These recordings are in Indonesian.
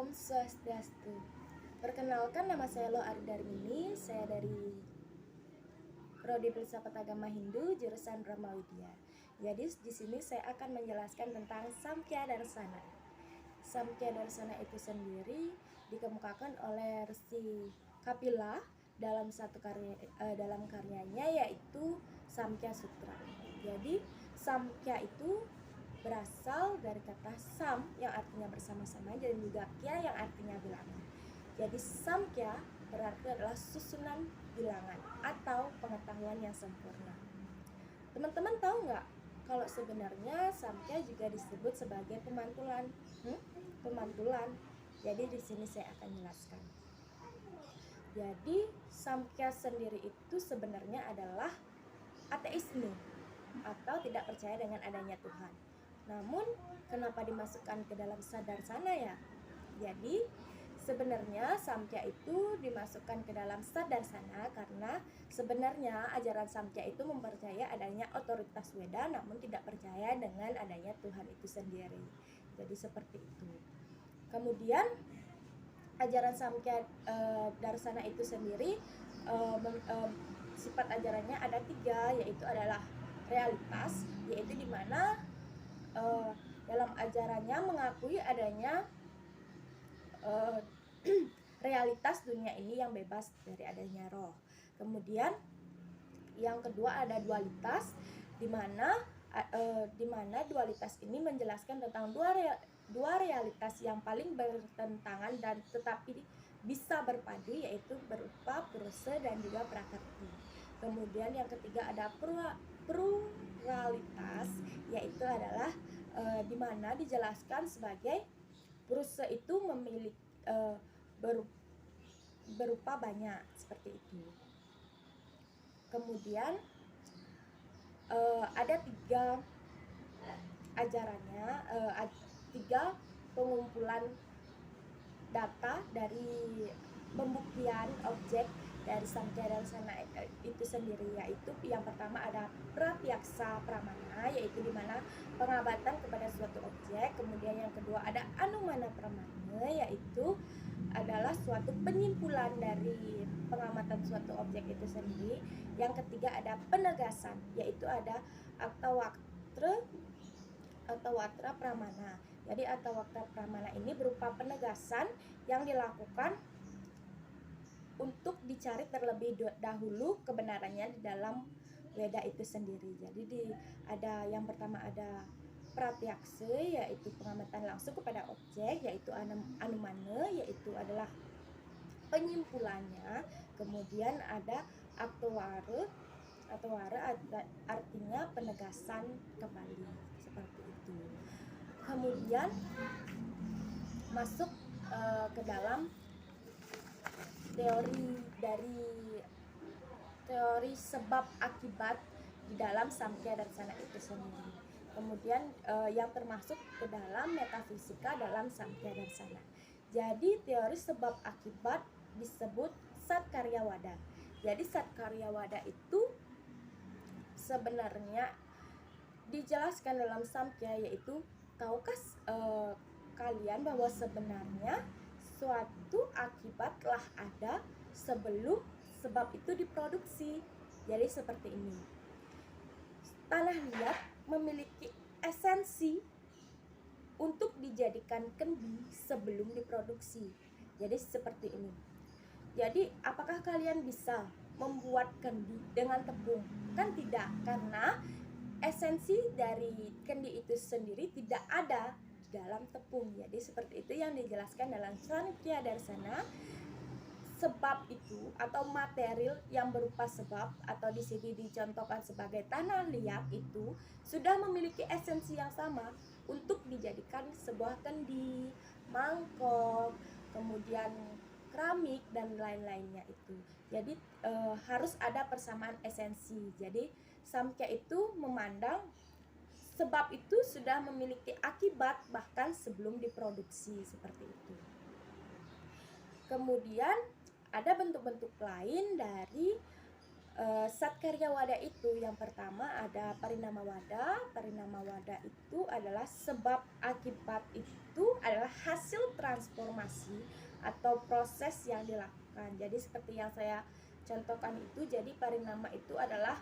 Om Swastiastu. Perkenalkan, nama saya Lo Ardarmini. Saya dari Prodi Filsafat Agama Hindu, jurusan Brahma Widya. Jadi di sini saya akan menjelaskan tentang Samkhya Darsana. Samkhya Darsana itu sendiri dikemukakan oleh Rsi Kapila dalam dalam karyanya, yaitu Samkhya Sutra. Jadi Samkhya itu berasal dari kata sam yang artinya bersama-sama dan juga kya yang artinya bilangan. Jadi Samkhya berarti adalah susunan bilangan atau pengetahuan yang sempurna. Teman-teman tahu nggak kalau sebenarnya Samkhya juga disebut sebagai pemantulan? Pemantulan. Jadi di sini saya akan jelaskan. Jadi Samkhya sendiri itu sebenarnya adalah ateisme atau tidak percaya dengan adanya Tuhan. Namun kenapa dimasukkan ke dalam Sadarsana ya? Jadi sebenarnya Samkhya itu dimasukkan ke dalam Sadarsana karena sebenarnya ajaran Samkhya itu mempercaya adanya otoritas Weda, namun tidak percaya dengan adanya Tuhan itu sendiri. Jadi seperti itu. Kemudian ajaran Samkhya Darsana itu sendiri sifat ajarannya ada 3, yaitu adalah realitas, yaitu dimana dalam ajarannya mengakui adanya realitas dunia ini yang bebas dari adanya roh. Kemudian yang kedua ada dualitas, di mana dualitas ini menjelaskan tentang dua realitas yang paling bertentangan dan tetapi bisa berpadu, yaitu berupa Purusha dan juga Prakrti. Kemudian yang ketiga ada pluralitas, yaitu adalah di mana dijelaskan sebagai Purusha itu memiliki berupa banyak, seperti itu. Kemudian ada 3 ajarannya, 3 pengumpulan data dari pembuktian objek dari Samkhya Darsana itu sendiri, yaitu yang pertama ada Pratyaksa Pramana, yaitu dimana pengamatan kepada suatu objek. Kemudian yang kedua ada Anumana Pramana, yaitu adalah suatu penyimpulan dari pengamatan suatu objek itu sendiri. Yang ketiga ada penegasan, yaitu ada Attawatra Pramana. Jadi Attawatra Pramana ini berupa penegasan yang dilakukan untuk dicari terlebih dahulu kebenarannya di dalam Weda itu sendiri. Jadi ada yang pertama ada Pratyaksa, yaitu pengamatan langsung kepada objek, yaitu Anumana, yaitu adalah penyimpulannya. Kemudian ada Attawara artinya penegasan kembali, seperti itu. Kemudian masuk ke dalam teori sebab akibat di dalam Samkhya Darsana itu sendiri. Kemudian yang termasuk ke dalam metafisika dalam Samkhya Darsana. Jadi teori sebab akibat disebut Satkaryawada. Jadi Satkaryawada itu sebenarnya dijelaskan dalam Samkhya, yaitu tahukah kalian bahwa sebenarnya suatu akibat telah ada sebelum sebab itu diproduksi. Jadi seperti ini. Tanah liat memiliki esensi untuk dijadikan kendi sebelum diproduksi. Jadi seperti ini. Jadi apakah kalian bisa membuat kendi dengan tepung? Kan tidak, karena esensi dari kendi itu sendiri tidak ada dalam tepung. Jadi seperti itu yang dijelaskan dalam Samkhya Darsana. Sebab itu atau material yang berupa sebab atau di sini dicontohkan sebagai tanah liat itu sudah memiliki esensi yang sama untuk dijadikan sebuah kendi, mangkok, kemudian keramik dan lain-lainnya itu. Jadi harus ada persamaan esensi. Jadi Samkhya itu memandang sebab itu sudah memiliki akibat bahkan sebelum diproduksi, seperti itu. Kemudian ada bentuk-bentuk lain dari Satkarya Wada itu yang pertama ada Parinama Wada. Parinama Wada itu adalah sebab akibat, itu adalah hasil transformasi atau proses yang dilakukan. Jadi seperti yang saya contohkan itu, jadi parinama itu adalah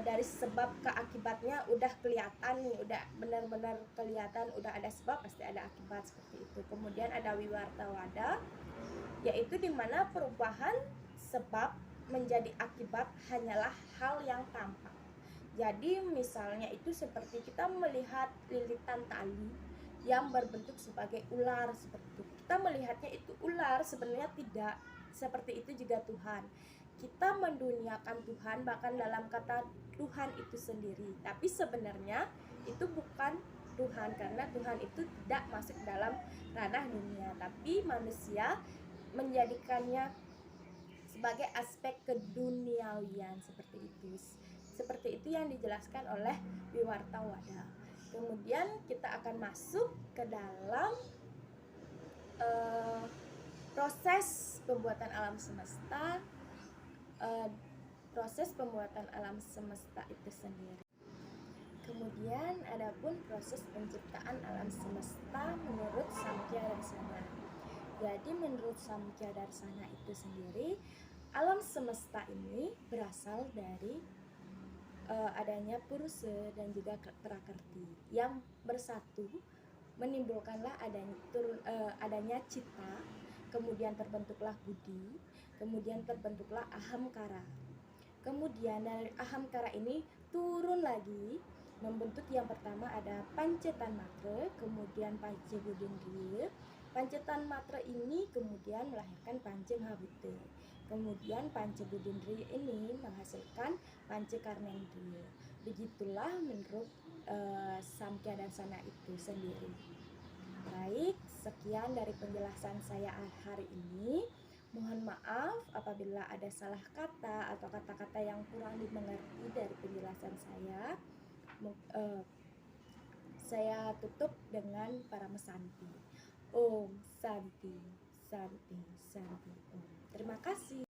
dari sebab ke akibatnya udah kelihatan nih, udah benar-benar kelihatan, udah ada sebab pasti ada akibat, seperti itu. Kemudian ada Wiwarta Wada, yaitu dimana perubahan sebab menjadi akibat hanyalah hal yang tampak. Jadi misalnya itu seperti kita melihat lilitan tali yang berbentuk sebagai ular, seperti itu. Kita melihatnya itu ular, sebenarnya tidak. Seperti itu juga Tuhan. Kita menduniakan Tuhan bahkan dalam kata Tuhan itu sendiri, tapi sebenarnya itu bukan Tuhan, karena Tuhan itu tidak masuk dalam ranah dunia, tapi manusia menjadikannya sebagai aspek keduniawian, seperti itu. Seperti itu yang dijelaskan oleh Wiwarta Wada. Kemudian kita akan masuk ke dalam proses pembuatan alam semesta, proses pembuatan alam semesta itu sendiri. Kemudian adapun proses penciptaan alam semesta menurut Samkhya Darsana. Jadi menurut Samkhya Darsana itu sendiri, alam semesta ini berasal dari adanya Purusha dan juga Prakrti yang bersatu, menimbulkanlah adanya cita, kemudian terbentuklah budi, kemudian terbentuklah ahamkara. Kemudian dari ahamkara ini turun lagi membentuk yang pertama ada Pancetanmatra, kemudian Pancabudindriya. Pancetanmatra ini kemudian melahirkan Pancamahabhuta. Kemudian Pancabudindriya ini menghasilkan Pancakarnendriya. Begitulah menurut Samkhya Darsana itu sendiri. Baik, sekian dari penjelasan saya hari ini. Mohon maaf apabila ada salah kata atau kata-kata yang kurang dimengerti dari penjelasan saya. Saya tutup dengan Paramesanti. Om Santi, Santi, Santi. Om. Terima kasih.